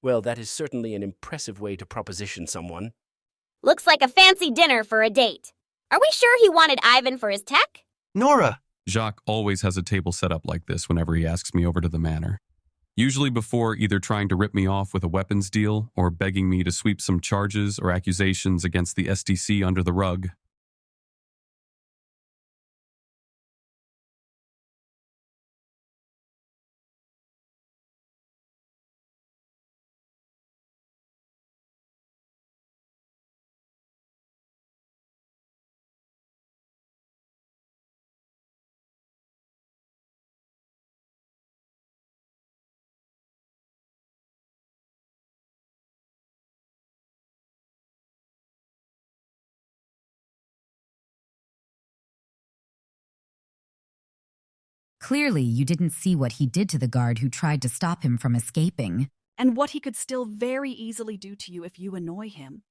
Well, that is certainly an impressive way to proposition someone. Looks like a fancy dinner for a date. Are we sure he wanted Ivan for his tech? Nora! Jacques always has a table set up like this whenever he asks me over to the manor. Usually before either trying to rip me off with a weapons deal or begging me to sweep some charges or accusations against the STC under the rug. Clearly, you didn't see what he did to the guard who tried to stop him from escaping. And what he could still very easily do to you if you annoy him.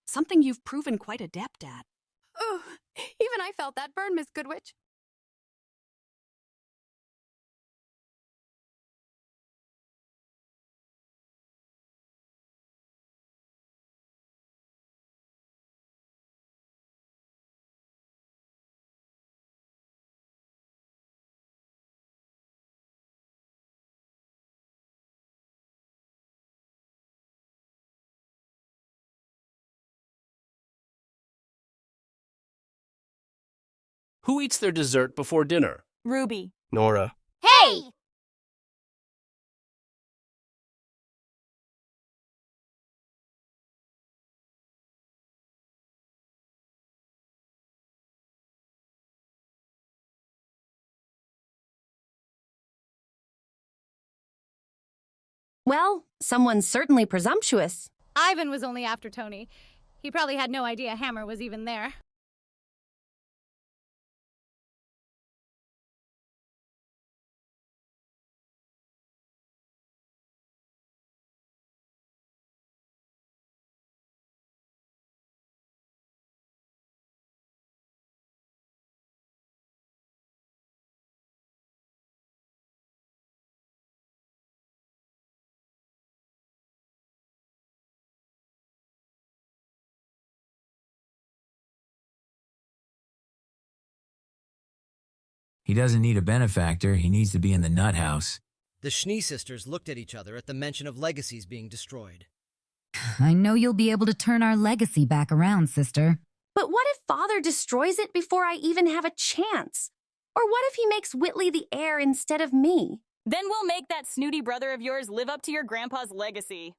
Something you've proven quite adept at. Oh, even I felt that burn, Miss Goodwitch. Who eats their dessert before dinner? Ruby. Nora. Hey! Well, someone's certainly presumptuous. Ivan was only after Tony. He probably had no idea Hammer was even there. He doesn't need a benefactor, he needs to be in the nut house. The Schnee sisters looked at each other at the mention of legacies being destroyed. I know you'll be able to turn our legacy back around, sister. But what if Father destroys it before I even have a chance? Or what if he makes Whitley the heir instead of me? Then we'll make that snooty brother of yours live up to your grandpa's legacy.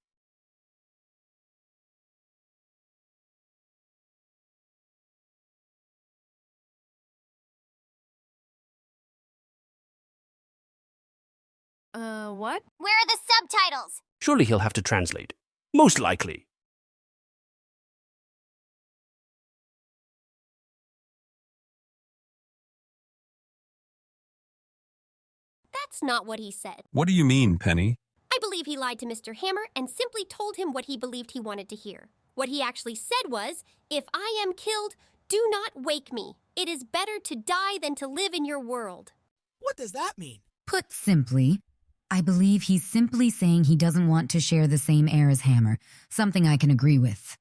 What? Where are the subtitles? Surely he'll have to translate. Most likely. That's not what he said. What do you mean, Penny? I believe he lied to Mr. Hammer and simply told him what he believed he wanted to hear. What he actually said was, "If I am killed, do not wake me. It is better to die than to live in your world." What does that mean? Put simply, I believe he's simply saying he doesn't want to share the same heir as Hammer, something I can agree with.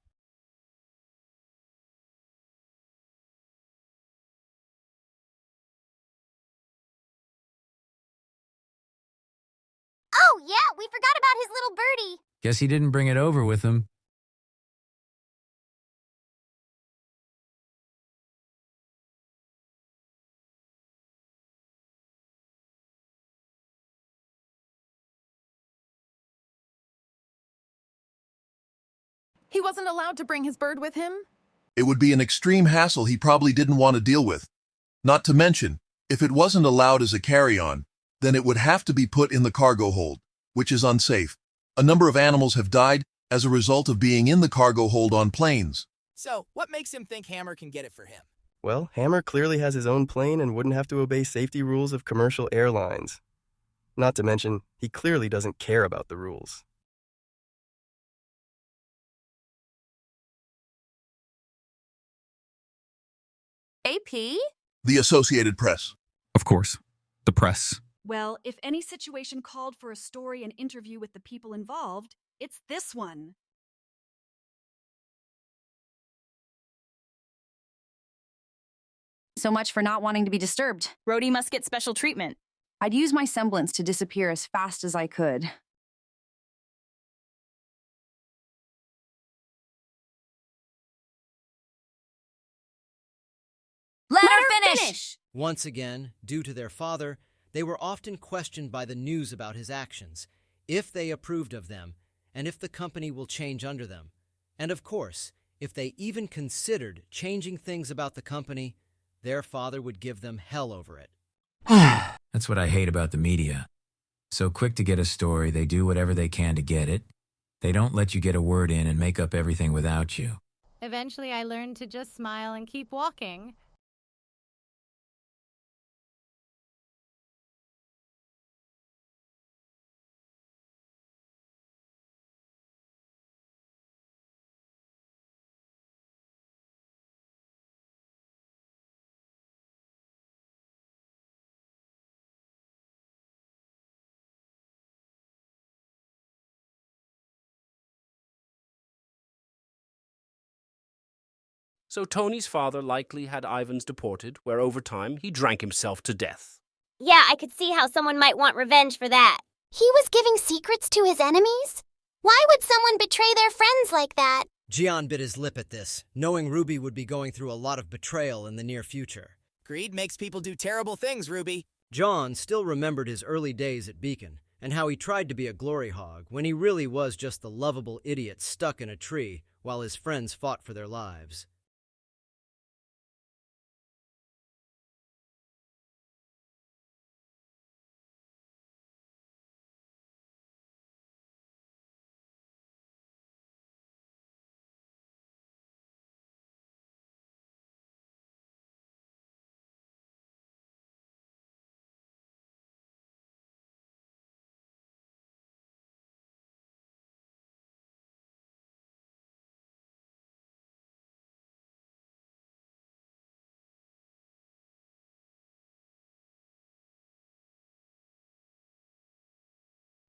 Oh, yeah, we forgot about his little birdie. Guess he didn't bring it over with him. He wasn't allowed to bring his bird with him? It would be an extreme hassle he probably didn't want to deal with. Not to mention, if it wasn't allowed as a carry-on, then it would have to be put in the cargo hold, which is unsafe. A number of animals have died as a result of being in the cargo hold on planes. So, what makes him think Hammer can get it for him? Well, Hammer clearly has his own plane and wouldn't have to obey safety rules of commercial airlines. Not to mention, he clearly doesn't care about the rules. AP? The Associated Press. Of course. The press. Well, if any situation called for a story and interview with the people involved, It's this one. So much for not wanting to be disturbed. Rhodey must get special treatment. I'd use my semblance to disappear as fast as I could. Let her finish! Once again, due to their father, they were often questioned by the news about his actions, if they approved of them, and if the company will change under them. And of course, if they even considered changing things about the company, their father would give them hell over it. That's what I hate about the media. So quick to get a story, they do whatever they can to get it. They don't let you get a word in and make up everything without you. Eventually, I learned to just smile and keep walking. So Tony's father likely had Ivan's deported, where over time he drank himself to death. Yeah, I could see how someone might want revenge for that. He was giving secrets to his enemies? Why would someone betray their friends like that? Gian bit his lip at this, knowing RWBY would be going through a lot of betrayal in the near future. Greed makes people do terrible things, RWBY. John still remembered his early days at Beacon, and how he tried to be a glory hog when he really was just the lovable idiot stuck in a tree while his friends fought for their lives.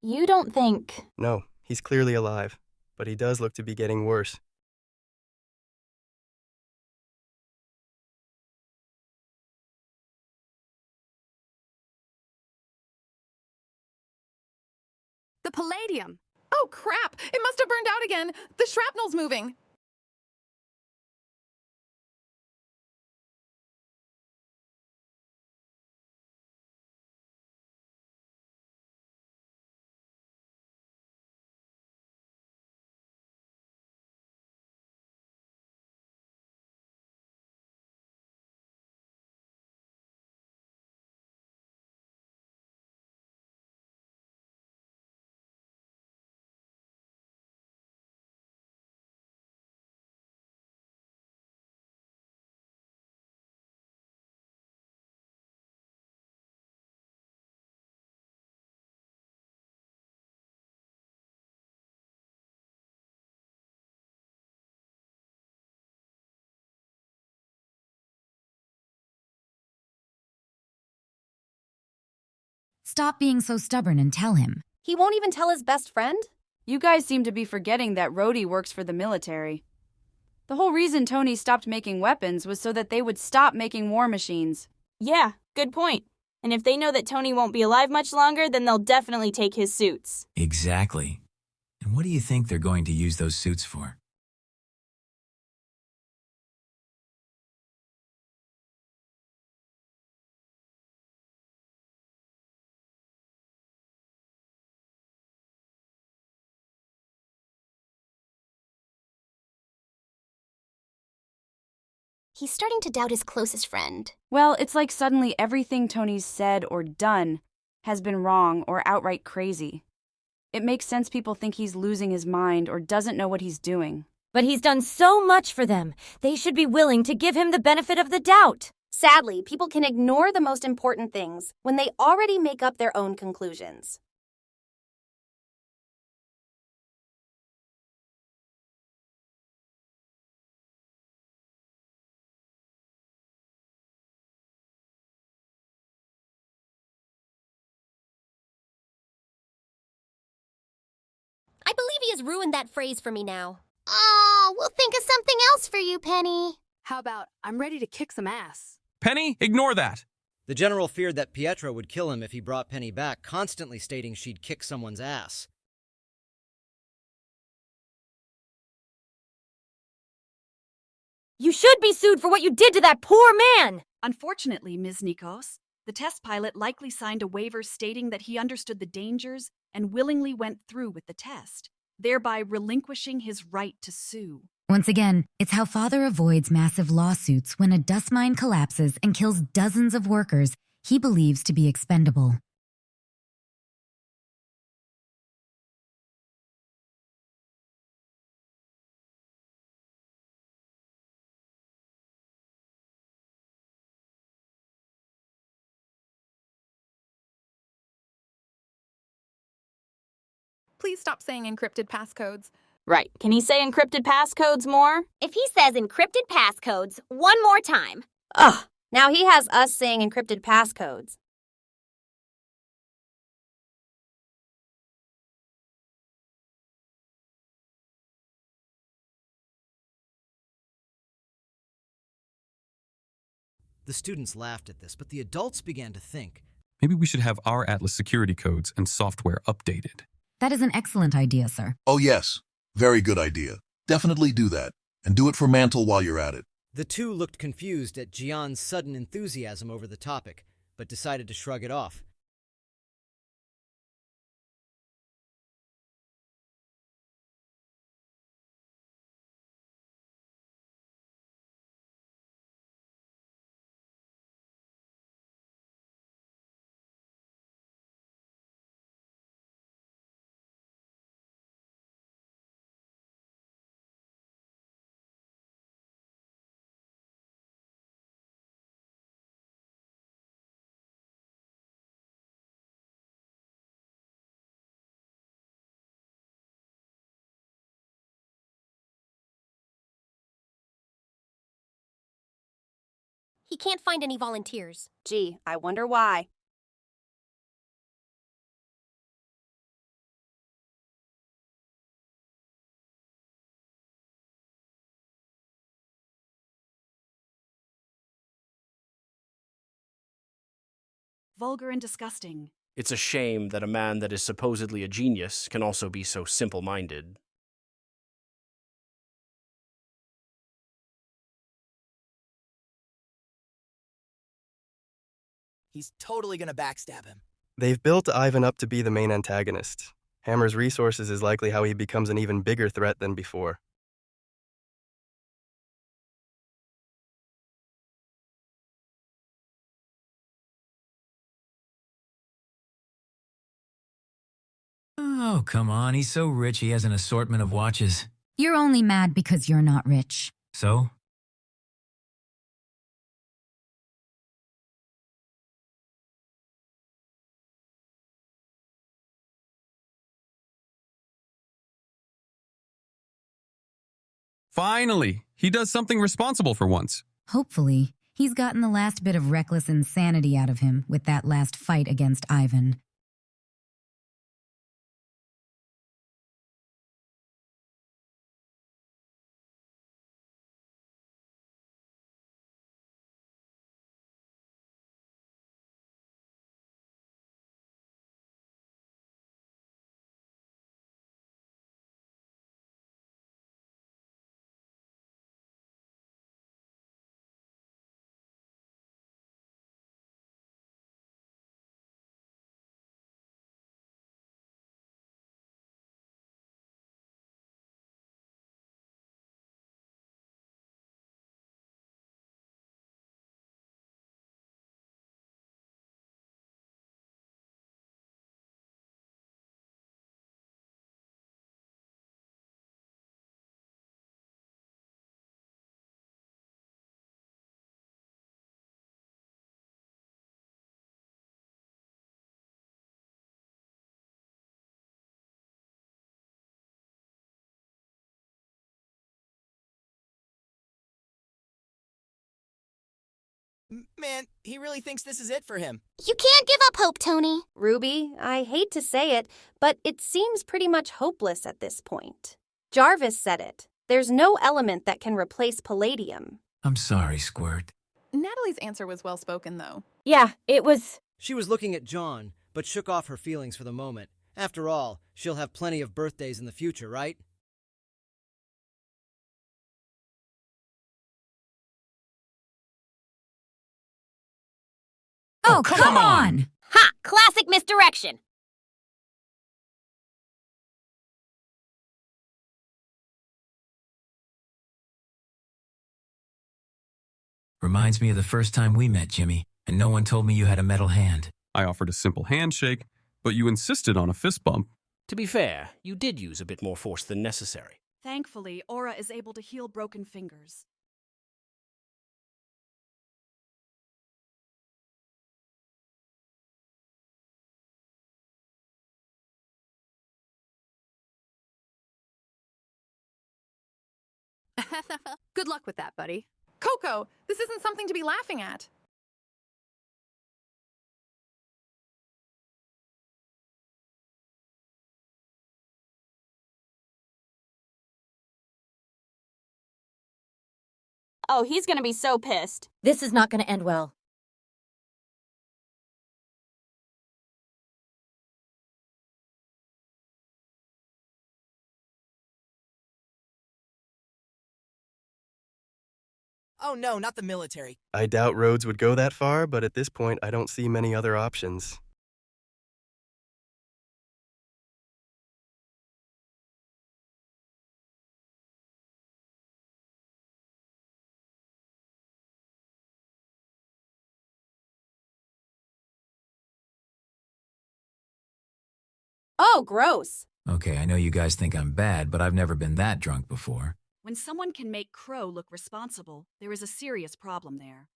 You don't think... No, he's clearly alive, but he does look to be getting worse. The palladium! Oh, crap! It must have burned out again! The shrapnel's moving! Stop being so stubborn and tell him. He won't even tell his best friend? You guys seem to be forgetting that RWBY works for the military. The whole reason Tony stopped making weapons was so that they would stop making war machines. Yeah, good point. And if they know that Tony won't be alive much longer, then they'll definitely take his suits. Exactly. And what do you think they're going to use those suits for? He's starting to doubt his closest friend. Well, it's like suddenly everything Tony's said or done has been wrong or outright crazy. It makes sense people think he's losing his mind or doesn't know what he's doing. But he's done so much for them. They should be willing to give him the benefit of the doubt. Sadly, people can ignore the most important things when they already make up their own conclusions. I believe he has ruined that phrase for me now. Oh, we'll think of something else for you, Penny. How about, I'm ready to kick some ass? Penny, ignore that! The general feared that Pietro would kill him if he brought Penny back, constantly stating she'd kick someone's ass. You should be sued for what you did to that poor man! Unfortunately, Ms. Nikos, the test pilot likely signed a waiver stating that he understood the dangers and willingly went through with the test, thereby relinquishing his right to sue. Once again, it's how Father avoids massive lawsuits when a dust mine collapses and kills dozens of workers he believes to be expendable. Please stop saying encrypted passcodes. Right. Can he say encrypted passcodes more? If he says encrypted passcodes one more time. Ugh, now he has us saying encrypted passcodes. The students laughed at this, but the adults began to think. Maybe we should have our Atlas security codes and software updated. That is an excellent idea, sir. Oh yes, very good idea. Definitely do that. And do it for Mantle while you're at it. The two looked confused at Gian's sudden enthusiasm over the topic, but decided to shrug it off. He can't find any volunteers. Gee, I wonder why. Vulgar and disgusting. It's a shame that a man that is supposedly a genius can also be so simple-minded. He's totally gonna backstab him. They've built Ivan up to be the main antagonist. Hammer's resources is likely how he becomes an even bigger threat than before. Oh, come on. He's so rich he has an assortment of watches. You're only mad because you're not rich. So? Finally! He does something responsible for once. Hopefully, he's gotten the last bit of reckless insanity out of him with that last fight against Ivan. Man, he really thinks this is it for him. You can't give up hope, Tony. Ruby, I hate to say it, but it seems pretty much hopeless at this point. Jarvis said it. There's no element that can replace palladium. I'm sorry, Squirt. Natalie's answer was well spoken, though. Yeah, it was... She was looking at John, but shook off her feelings for the moment. After all, she'll have plenty of birthdays in the future, right? Oh, come on! Ha! Classic misdirection. Reminds me of the first time we met, Jimmy, and no one told me you had a metal hand. I offered a simple handshake, but you insisted on a fist bump. To be fair, you did use a bit more force than necessary. Thankfully, Aura is able to heal broken fingers. Good luck with that, buddy. Coco, this isn't something to be laughing at. Oh, he's gonna be so pissed. This is not gonna end well. Oh no, not the military. I doubt Rhodes would go that far, but at this point, I don't see many other options. Oh, gross. Okay, I know you guys think I'm bad, but I've never been that drunk before. When someone can make Crow look responsible, there is a serious problem there.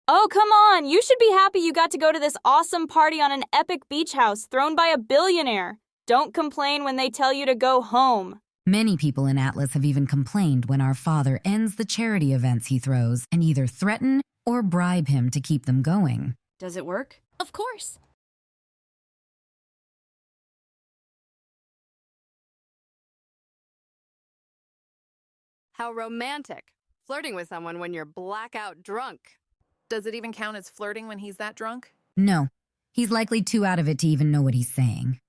Oh, come on! You should be happy you got to go to this awesome party on an epic beach house thrown by a billionaire. Don't complain when they tell you to go home. Many people in Atlas have even complained when our father ends the charity events he throws and either threaten or bribe him to keep them going. Does it work? Of course. How romantic. Flirting with someone when you're blackout drunk. Does it even count as flirting when he's that drunk? No, he's likely too out of it to even know what he's saying.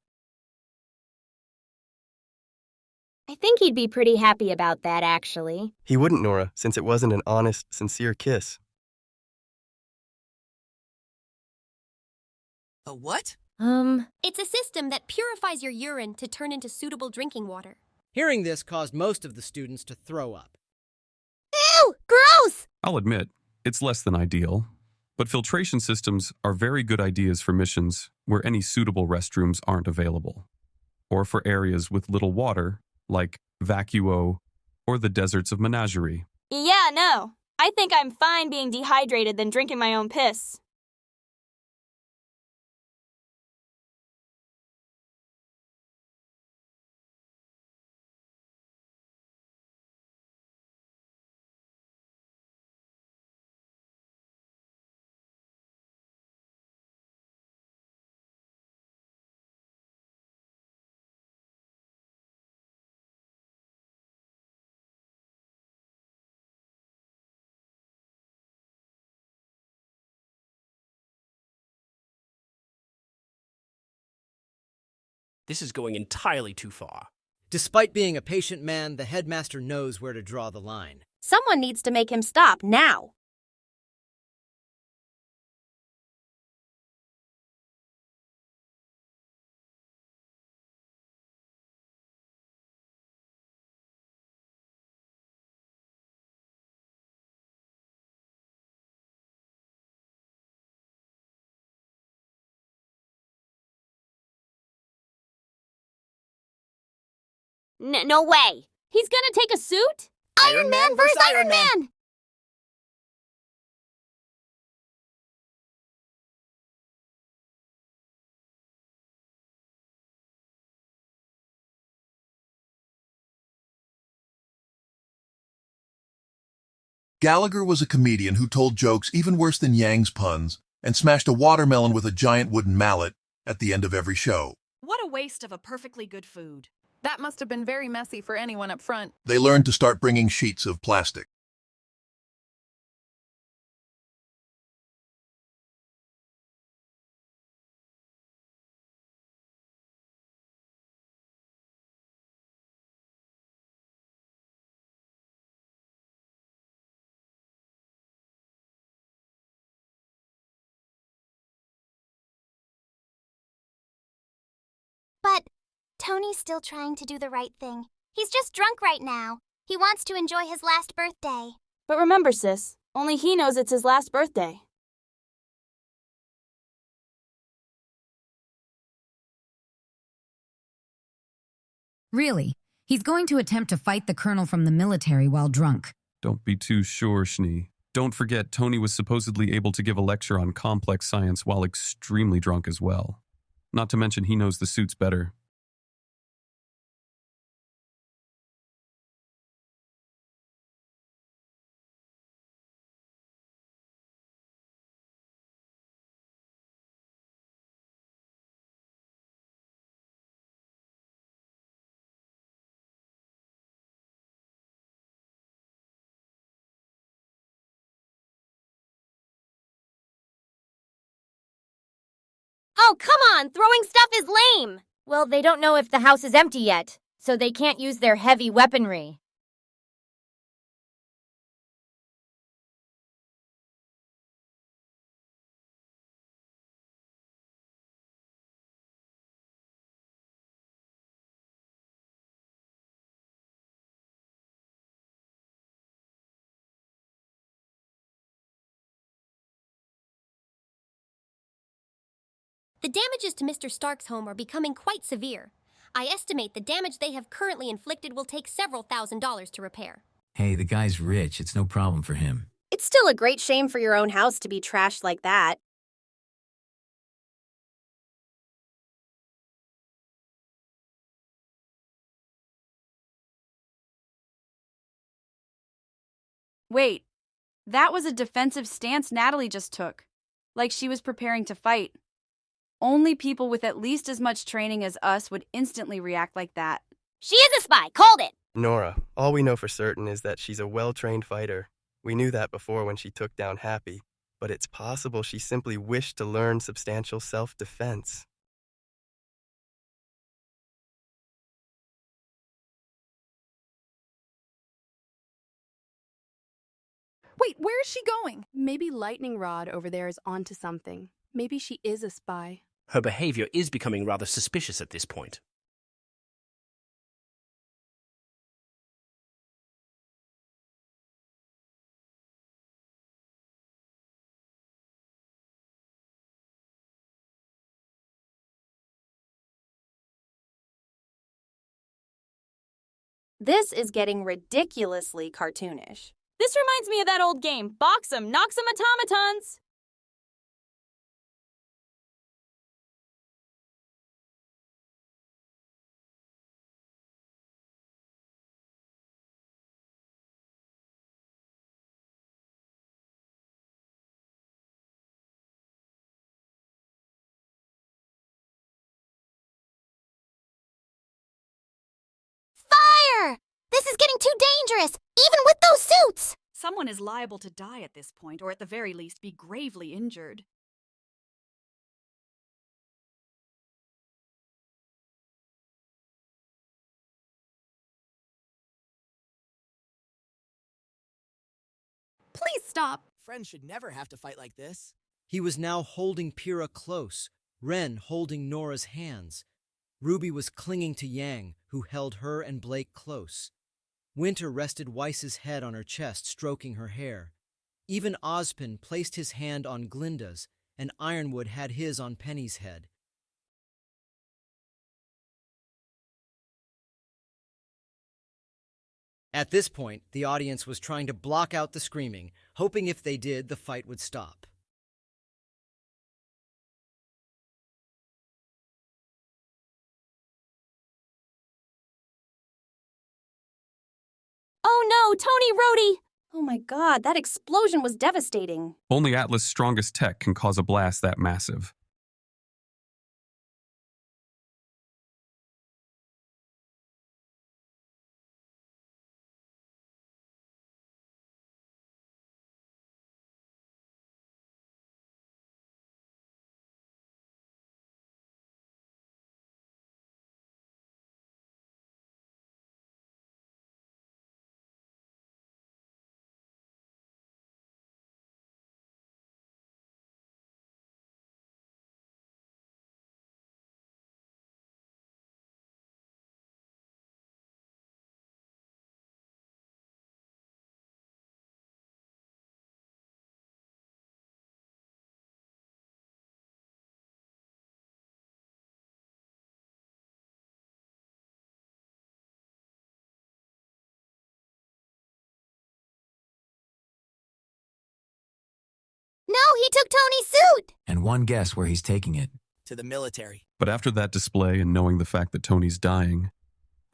I think he'd be pretty happy about that, actually. He wouldn't, Nora, since it wasn't an honest, sincere kiss. A what? It's a system that purifies your urine to turn into suitable drinking water. Hearing this caused most of the students to throw up. Ew! Gross! I'll admit, it's less than ideal, but filtration systems are very good ideas for missions where any suitable restrooms aren't available, or for areas with little water, like Vacuo or the deserts of Menagerie. Yeah, no. I think I'm fine being dehydrated than drinking my own piss. This is going entirely too far. Despite being a patient man, the headmaster knows where to draw the line. Someone needs to make him stop now. No way. He's gonna take a suit? Iron Man versus Iron Man! Gallagher was a comedian who told jokes even worse than Yang's puns and smashed a watermelon with a giant wooden mallet at the end of every show. What a waste of a perfectly good food. That must have been very messy for anyone up front. They learned to start bringing sheets of plastic. But Tony's still trying to do the right thing. He's just drunk right now. He wants to enjoy his last birthday. But remember, sis, only he knows it's his last birthday. Really, he's going to attempt to fight the colonel from the military while drunk. Don't be too sure, Schnee. Don't forget, Tony was supposedly able to give a lecture on complex science while extremely drunk as well. Not to mention he knows the suits better. Oh, come on! Throwing stuff is lame! Well, they don't know if the house is empty yet, so they can't use their heavy weaponry. The damages to Mr. Stark's home are becoming quite severe. I estimate the damage they have currently inflicted will take several $1,000s to repair. Hey, the guy's rich. It's no problem for him. It's still a great shame for your own house to be trashed like that. Wait, that was a defensive stance Natalie just took. Like she was preparing to fight. Only people with at least as much training as us would instantly react like that. She is a spy! Called it! Nora, all we know for certain is that she's a well-trained fighter. We knew that before when she took down Happy, but it's possible she simply wished to learn substantial self-defense. Wait, where is she going? Maybe Lightning Rod over there is onto something. Maybe she is a spy. Her behavior is becoming rather suspicious at this point. This is getting ridiculously cartoonish. This reminds me of that old game, Box 'em, Knox 'em automatons! Fire! This is getting too dangerous, even with those suits! Someone is liable to die at this point, or at the very least be gravely injured. Please stop. Friends should never have to fight like this. He was now holding Pyrrha close, Ren holding Nora's hands. Ruby was clinging to Yang, who held her and Blake close. Winter rested Weiss's head on her chest, stroking her hair. Even Ozpin placed his hand on Glinda's, and Ironwood had his on Penny's head. At this point, the audience was trying to block out the screaming, hoping if they did, the fight would stop. Oh no, Tony Rhodey! Oh my god, that explosion was devastating. Only Atlas' strongest tech can cause a blast that massive. No, he took Tony's suit! And one guess where he's taking it. To the military. But after that display and knowing the fact that Tony's dying,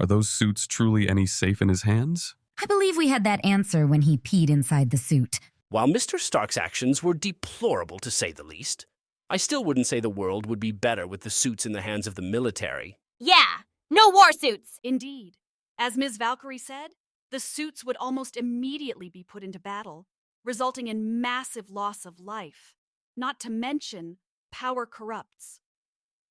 are those suits truly any safe in his hands? I believe we had that answer when he peed inside the suit. While Mr. Stark's actions were deplorable to say the least, I still wouldn't say the world would be better with the suits in the hands of the military. Yeah, no war suits. Indeed. As Ms. Valkyrie said, the suits would almost immediately be put into battle, resulting in massive loss of life. Not to mention, power corrupts.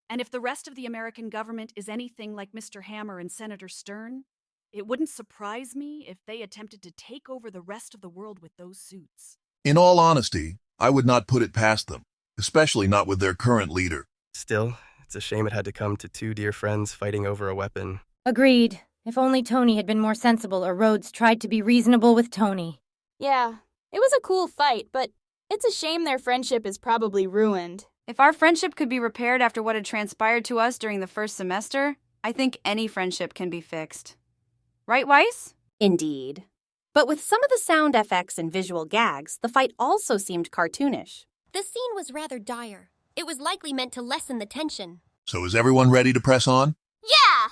And if the rest of the American government is anything like Mr. Hammer and Senator Stern, it wouldn't surprise me if they attempted to take over the rest of the world with those suits. In all honesty, I would not put it past them, especially not with their current leader. Still, it's a shame it had to come to two dear friends fighting over a weapon. Agreed. If only Tony had been more sensible or Rhodes tried to be reasonable with Tony. Yeah, it was a cool fight, but it's a shame their friendship is probably ruined. If our friendship could be repaired after what had transpired to us during the first semester, I think any friendship can be fixed. Right, Weiss? Indeed. But with some of the sound effects and visual gags, the fight also seemed cartoonish. The scene was rather dire. It was likely meant to lessen the tension. So is everyone ready to press on? Yeah!